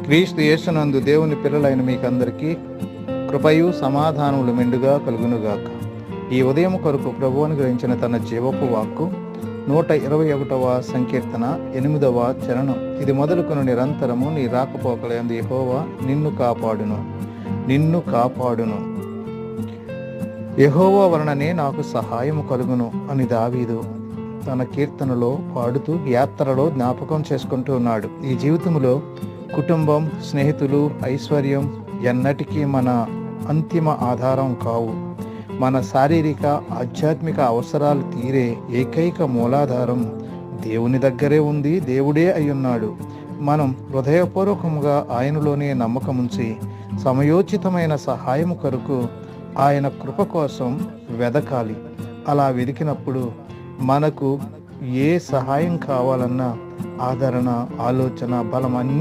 క్రీస్తు యేసునందు దేవుని పిల్లలైన మీకందరికీ కృపయు సమాధానములు మెండుగా కలుగునుగాక. ఈ ఉదయం కొరకు ప్రభువు అనుగ్రహించిన తన జీవపు వాక్కు 121వ సంకీర్తన 8వ చరణం. ఇది మొదలుకొని నిరంతరము నీ రాకపోకలందు యెహోవా నిన్ను కాపాడును. యెహోవా వలననే నాకు సహాయము కలుగును అని దావీదు తన కీర్తనలో పాడుతూ యాత్రలో జ్ఞాపకం చేసుకుంటూ ఉన్నాడు. ఈ జీవితంలో కుటుంబం, స్నేహితులు, ఐశ్వర్యం ఎన్నటికీ మన అంతిమ ఆధారం కావు. మన శారీరక, ఆధ్యాత్మిక అవసరాలు తీరే ఏకైక మూలాధారం దేవుని దగ్గరే ఉంది. దేవుడే అయ్యున్నాడు. మనం హృదయపూర్వకంగా ఆయనలోనే నమ్మకముంచి సమయోచితమైన సహాయం కొరకు ఆయన కృప కోసం వెదకాలి. అలా వెదికినప్పుడు మనకు ఏ సహాయం కావాలన్నా ఆదరణ, ఆలోచన, బలం అన్నీ